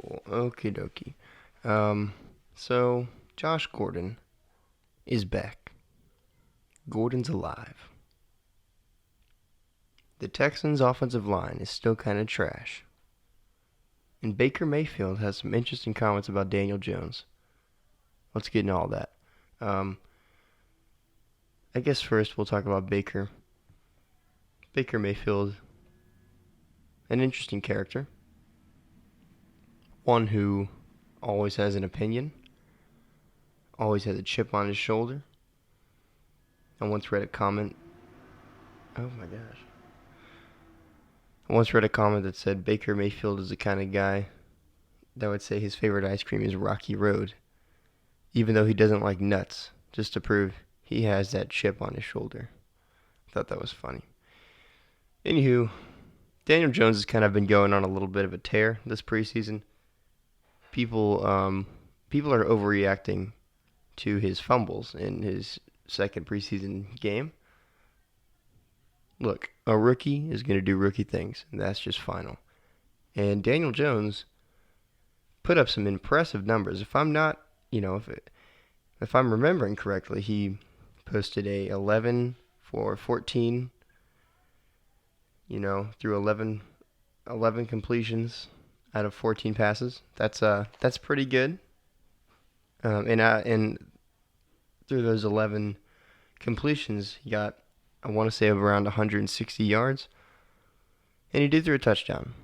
Cool. Okie dokie. So Josh Gordon is back. Gordon's alive. The Texans' offensive line is still kind of trash. And Baker Mayfield has some interesting comments about Daniel Jones. Let's get into all that. Um, I guess first we'll talk about Baker. Baker Mayfield, an interesting character. One who always has an opinion, always has a chip on his shoulder. I once read a comment. Oh my gosh. I once read a comment that said Baker Mayfield is the kind of guy that would say his favorite ice cream is Rocky Road, even though he doesn't like nuts, just to prove he has that chip on his shoulder. I thought that was funny. Anywho, Daniel Jones has kind of been going on a little bit of a tear this preseason. People are overreacting to his fumbles in his second preseason game. Look, a rookie is going to do rookie things, and that's just final. And Daniel Jones put up some impressive numbers. If I'm not, if I'm remembering correctly, he posted a 11 for 14, through 11 completions out of 14 passes. That's pretty good. And through those 11 completions, he got, I want to say, around 160 yards. And he did throw a touchdown.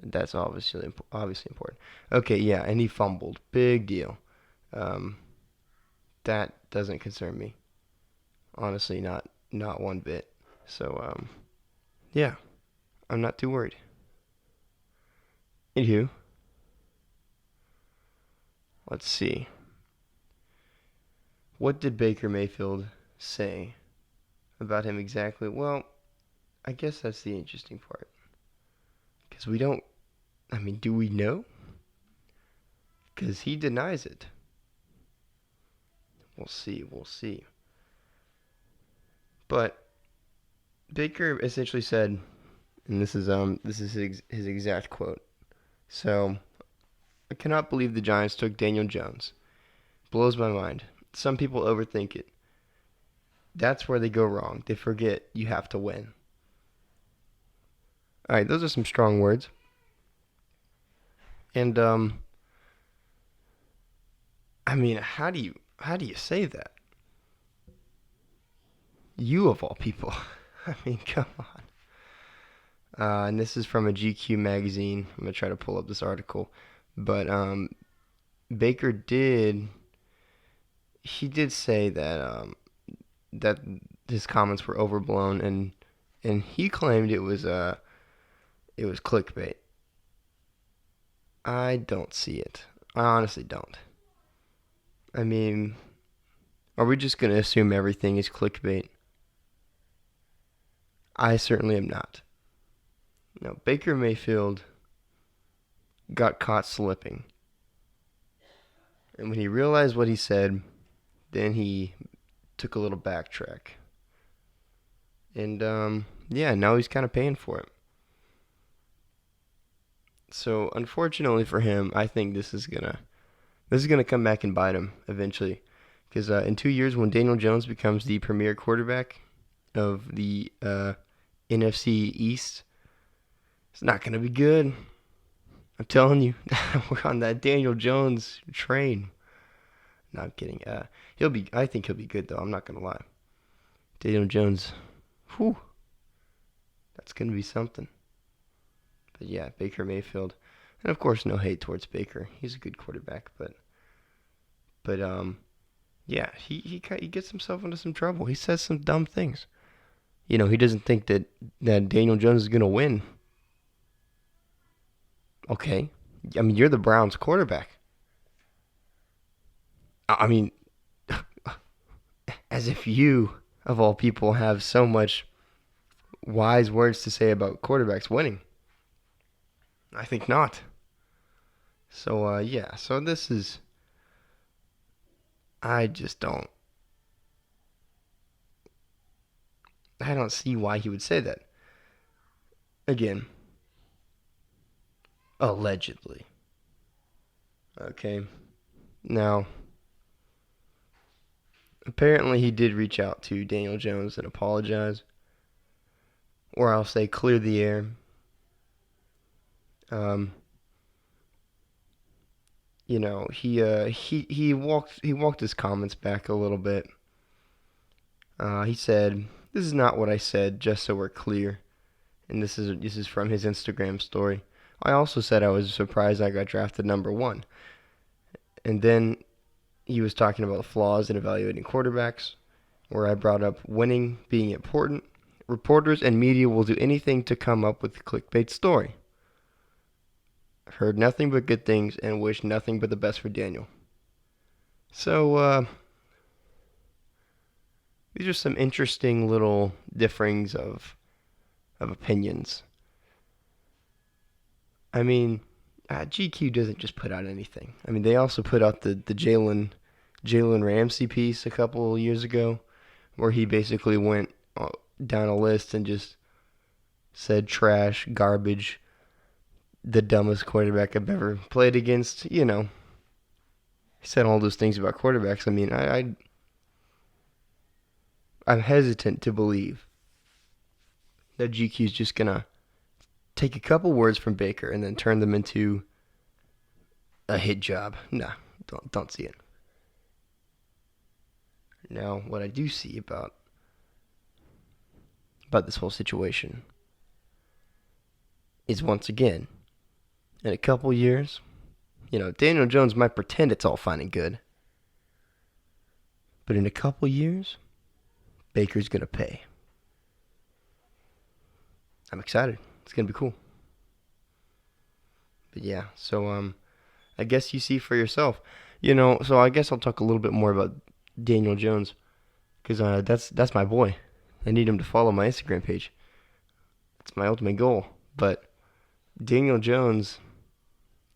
That's obviously important. Okay, yeah, and he fumbled. Big deal. Um, that doesn't concern me. Honestly, not one bit. So, yeah, I'm not too worried. Anywho, let's see. What did Baker Mayfield say about him exactly? Well, I guess that's the interesting part. Because we don't, do we know? Because he denies it. We'll see. But Baker essentially said, and this is his exact quote. So, I cannot believe the Giants took Daniel Jones. Blows my mind. Some people overthink it. That's where they go wrong. They forget you have to win. All right, those are some strong words. And how do you say that? You of all people. Come on. And this is from a GQ magazine. I'm gonna try to pull up this article, but Baker did say that that his comments were overblown, and he claimed it was clickbait. I don't see it. I honestly don't. I mean, are we just gonna assume everything is clickbait? I certainly am not. No, Baker Mayfield got caught slipping. And when he realized what he said, then he took a little backtrack. And yeah, now he's kind of paying for it. So unfortunately for him, I think this is gonna come back and bite him eventually. Because in 2 years, when Daniel Jones becomes the premier quarterback of the NFC East, it's not gonna be good. I'm telling you, we're on that Daniel Jones train. No, I'm kidding. I think he'll be good though. I'm not gonna lie. Daniel Jones, whew, that's gonna be something. But yeah, Baker Mayfield, and of course, no hate towards Baker. He's a good quarterback, but yeah, he gets himself into some trouble. He says some dumb things. He doesn't think that Daniel Jones is gonna win. Okay, you're the Browns quarterback. I mean, as if you, of all people, have so much wise words to say about quarterbacks winning. I think not. So, yeah, so this is. I just don't. I don't see why he would say that. Again, Allegedly. Okay. Now, apparently he did reach out to Daniel Jones and apologize, or I'll say clear the air. Um, he walked his comments back a little bit. He said, "This is not what I said, just so we're clear." And this is from his Instagram story. I also said I was surprised I got drafted number one. And then he was talking about the flaws in evaluating quarterbacks, where I brought up winning being important. Reporters and media will do anything to come up with a clickbait story. I've heard nothing but good things and wish nothing but the best for Daniel. So, these are some interesting little differings of opinions. I mean, GQ doesn't just put out anything. I mean, they also put out the Jalen Ramsey piece a couple years ago, where he basically went down a list and just said trash, garbage, the dumbest quarterback I've ever played against. He said all those things about quarterbacks. I mean, I'm hesitant to believe that GQ is just gonna take a couple words from Baker and then turn them into a hit job. Nah, don't see it. Now, what I do see about this whole situation is, once again, in a couple years, Daniel Jones might pretend it's all fine and good, but in a couple years, Baker's gonna pay. I'm excited. It's gonna be cool. But yeah, so I guess you see for yourself. So I guess I'll talk a little bit more about Daniel Jones, because that's my boy. I need him to follow my Instagram page. It's my ultimate goal. But Daniel Jones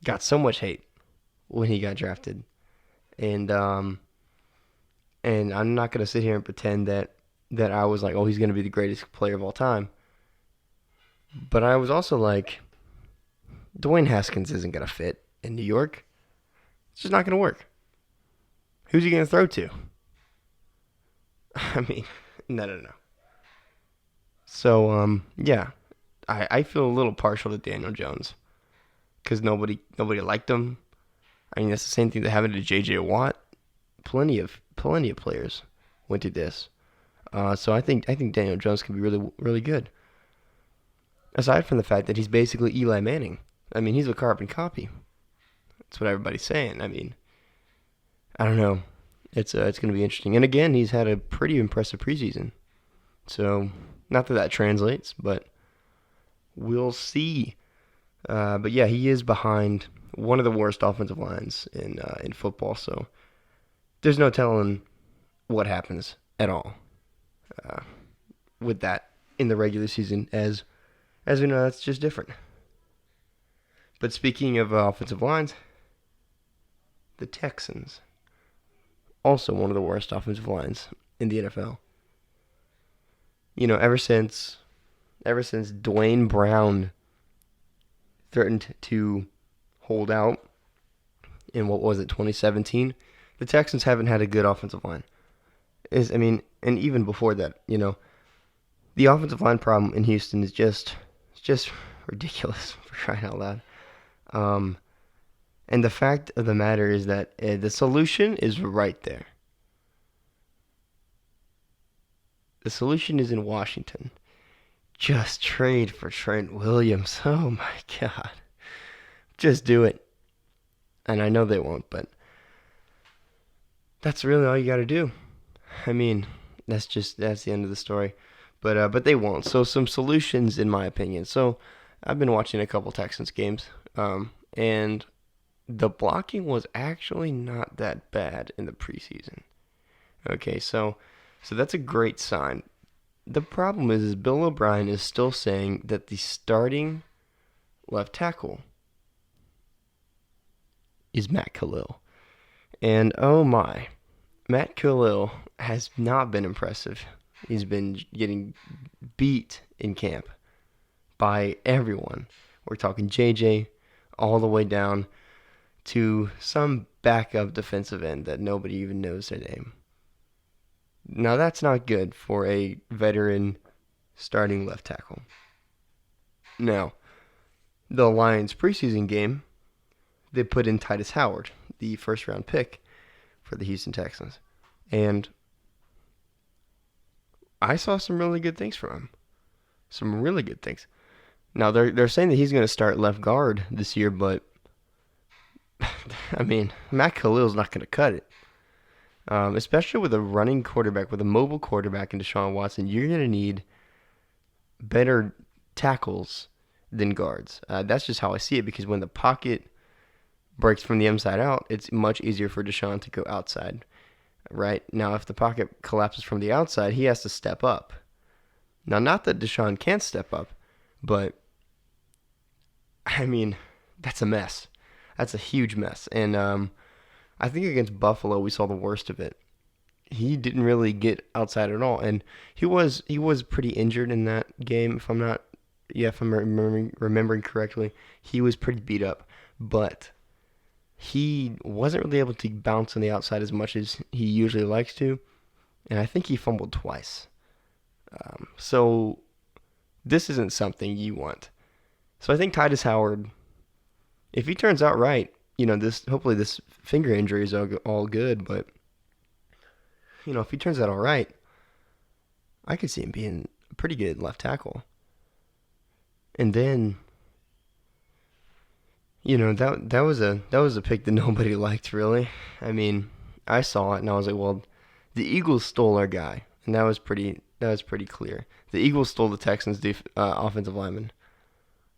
got so much hate when he got drafted, and I'm not gonna sit here and pretend that I was like, oh, he's gonna be the greatest player of all time. But I was also like, Dwayne Haskins isn't gonna fit in New York. It's just not gonna work. Who's he gonna throw to? I mean, no. So yeah, I feel a little partial to Daniel Jones because nobody liked him. I mean, that's the same thing that happened to J.J. Watt. Plenty of players went to this. So I think Daniel Jones can be really really good. Aside from the fact that he's basically Eli Manning. I mean, he's a carbon copy. That's what everybody's saying. I mean, I don't know. It's going to be interesting. And again, he's had a pretty impressive preseason. So, not that translates, but we'll see. But yeah, he is behind one of the worst offensive lines in football. So, there's no telling what happens at all with that in the regular season. As we know, that's just different. But speaking of offensive lines, the Texans, also one of the worst offensive lines in the NFL. Ever since Dwayne Brown threatened to hold out in, what was it, 2017, the Texans haven't had a good offensive line. And even before that, the offensive line problem in Houston is just ridiculous, for crying out loud. And the fact of the matter is that the solution is right there. The solution is in Washington. Just trade for Trent Williams. Oh my God. Just do it. And I know they won't, but that's really all you got to do. I mean, that's the end of the story. But they won't. So some solutions, in my opinion. So I've been watching a couple Texans games, and the blocking was actually not that bad in the preseason. Okay, so that's a great sign. The problem is Bill O'Brien is still saying that the starting left tackle is Matt Khalil. And oh my, Matt Khalil has not been impressive. He's been getting beat in camp by everyone. We're talking JJ, all the way down to some backup defensive end that nobody even knows their name. Now, that's not good for a veteran starting left tackle. Now, the Lions preseason game, they put in Titus Howard, the first round pick for the Houston Texans. And I saw some really good things from him. Some really good things. Now, they're saying that he's going to start left guard this year, but I mean, Matt Khalil's not going to cut it. Especially with a running quarterback, with a mobile quarterback in Deshaun Watson, you're going to need better tackles than guards. That's just how I see it, because when the pocket breaks from the inside out, it's much easier for Deshaun to go outside. Right? Now, if the pocket collapses from the outside, he has to step up. Now, not that Deshaun can't step up, but, I mean, that's a mess. That's a huge mess. And I think against Buffalo, we saw the worst of it. He didn't really get outside at all. And he was pretty injured in that game, if I'm remembering correctly. He was pretty beat up. But he wasn't really able to bounce on the outside as much as he usually likes to, and I think he fumbled twice. So this isn't something you want. So I think Titus Howard, if he turns out right, hopefully this finger injury is all good, but if he turns out all right, I could see him being a pretty good left tackle. And then that was a pick that nobody liked, really. I mean, I saw it and I was like, well, the Eagles stole our guy, and that was pretty clear. The Eagles stole the Texans' offensive lineman,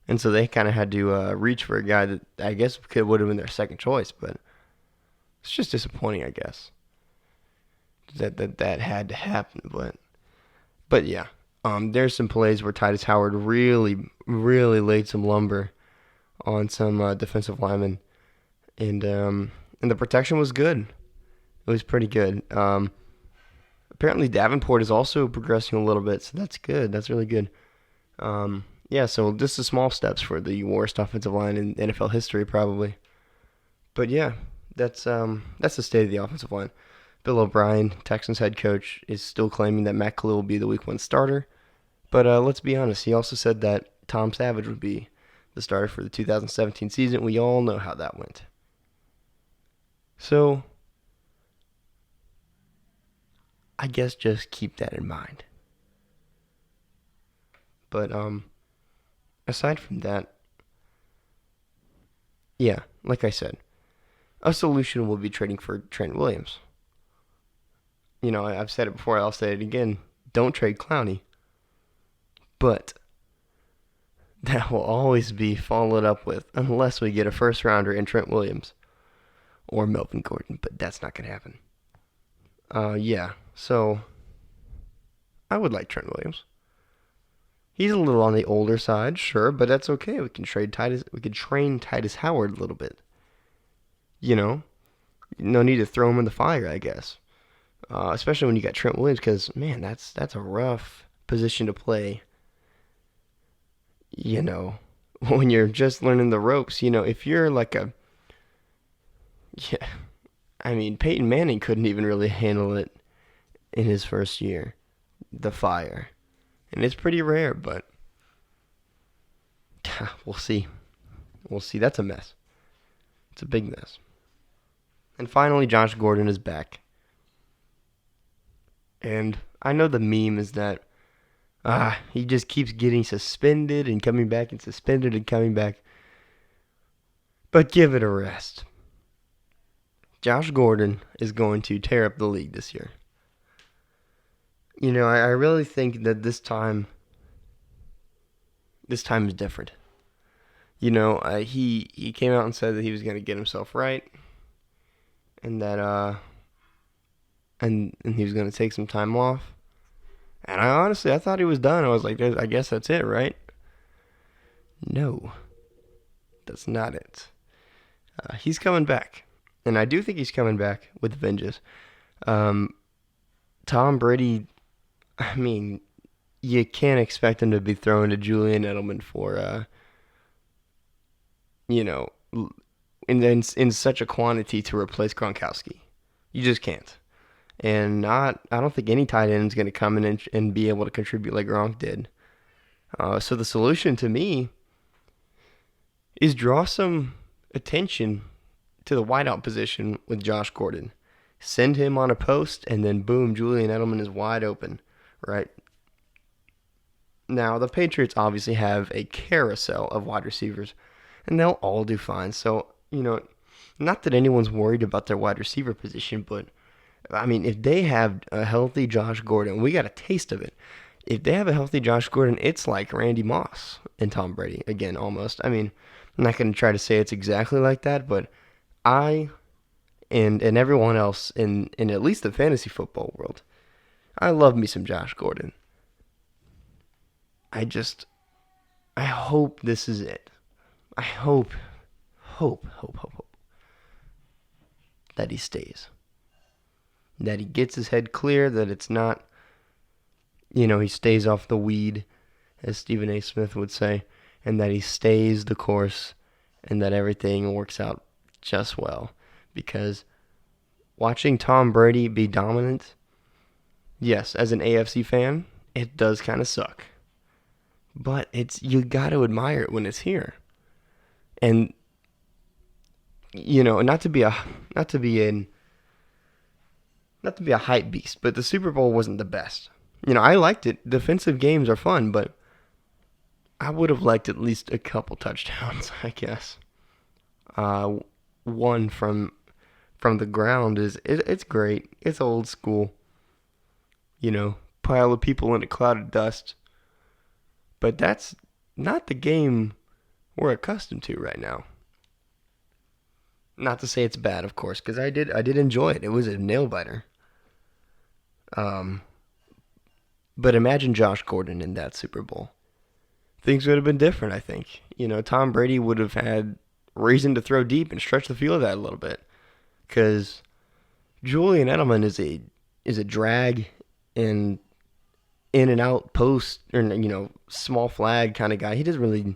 and so they kind of had to reach for a guy that I guess would have been their second choice, but it's just disappointing, I guess, that had to happen. But yeah, there's some plays where Titus Howard really laid some lumber on some defensive linemen, and the protection was good. It was pretty good. Apparently Davenport is also progressing a little bit, so that's good. That's really good. Yeah, so just the small steps for the worst offensive line in NFL history, probably. But yeah, that's the state of the offensive line. Bill O'Brien, Texans head coach, is still claiming that Matt Khalil will be the Week 1 starter. But let's be honest, he also said that Tom Savage would be the starter for the 2017 season. We all know how that went. So, I guess just keep that in mind. But aside from that, yeah, like I said, a solution will be trading for Trent Williams. I've said it before, I'll say it again. Don't trade Clowney. But that will always be followed up with, unless we get a first rounder in Trent Williams or Melvin Gordon, but that's not going to happen. Yeah, so I would like Trent Williams. He's a little on the older side, sure, but that's okay. We can train Titus Howard a little bit. No need to throw him in the fire, I guess. Especially when you got Trent Williams, because man, that's a rough position to play. When you're just learning the ropes, if you're like Peyton Manning couldn't even really handle it in his first year, the fire. And it's pretty rare, but we'll see. We'll see. That's a mess. It's a big mess. And finally, Josh Gordon is back. And I know the meme is that he just keeps getting suspended and coming back and suspended and coming back. But give it a rest. Josh Gordon is going to tear up the league this year. I really think that this time is different. He came out and said that he was going to get himself right, and that and he was going to take some time off. And I thought he was done. I was like, I guess that's it, right? No, that's not it. He's coming back, and I do think he's coming back with vengeance. Tom Brady, I mean, you can't expect him to be throwing to Julian Edelman for you know, in such a quantity to replace Gronkowski. You just can't. And I don't think any tight end is going to come in and be able to contribute like Gronk did. So the solution to me is draw some attention to the wideout position with Josh Gordon. Send him on a post, and then boom, Julian Edelman is wide open, right? Now, the Patriots obviously have a carousel of wide receivers, and they'll all do fine. So, not that anyone's worried about their wide receiver position, but I mean, if they have a healthy Josh Gordon, we got a taste of it. If they have a healthy Josh Gordon, it's like Randy Moss and Tom Brady again, almost. I mean, I'm not going to try to say it's exactly like that, but I and everyone else in at least the fantasy football world, I love me some Josh Gordon. I just I hope this is it. I hope that he stays. That he gets his head clear, that it's not, he stays off the weed, as Stephen A. Smith would say, and that he stays the course and that everything works out just well. Because watching Tom Brady be dominant, yes, as an AFC fan, it does kind of suck. But you got to admire it when it's here. And not to be a hype beast, but the Super Bowl wasn't the best. I liked it. Defensive games are fun, but I would have liked at least a couple touchdowns, I guess. One from the ground it's great. It's old school. Pile of people in a cloud of dust. But that's not the game we're accustomed to right now. Not to say it's bad, of course, because I did enjoy it. It was a nail biter. But imagine Josh Gordon in that Super Bowl. Things would have been different, I think. Tom Brady would have had reason to throw deep and stretch the field out a little bit, because Julian Edelman is a drag and in and out post or small flag kind of guy. He doesn't really.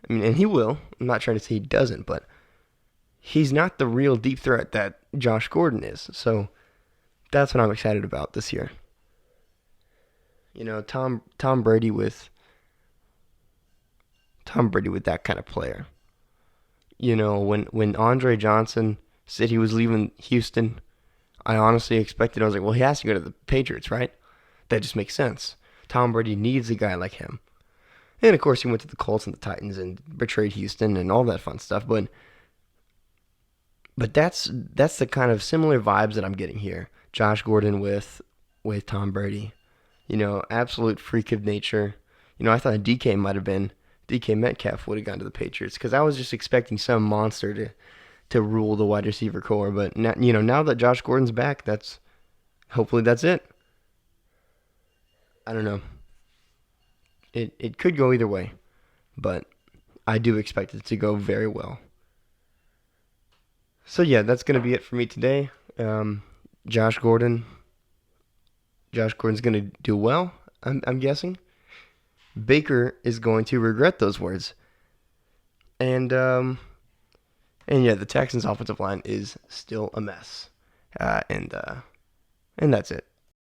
I mean, and he will. I'm not trying to say he doesn't, but he's not the real deep threat that Josh Gordon is. So that's what I'm excited about this year. Tom Brady with that kind of player. When Andre Johnson said he was leaving Houston, I honestly expected, I was like, well, he has to go to the Patriots, right? That just makes sense. Tom Brady needs a guy like him. And of course he went to the Colts and the Titans and betrayed Houston and all that fun stuff, but that's the kind of similar vibes that I'm getting here. Josh Gordon with Tom Brady. Absolute freak of nature. I thought DK Metcalf would have gone to the Patriots, because I was just expecting some monster to rule the wide receiver core. But now that Josh Gordon's back, hopefully that's it. I don't know. It could go either way, but I do expect it to go very well. So yeah, that's gonna be it for me today. Josh Gordon's gonna do well. I'm guessing. Baker is going to regret those words. And yeah, the Texans' offensive line is still a mess. And that's it.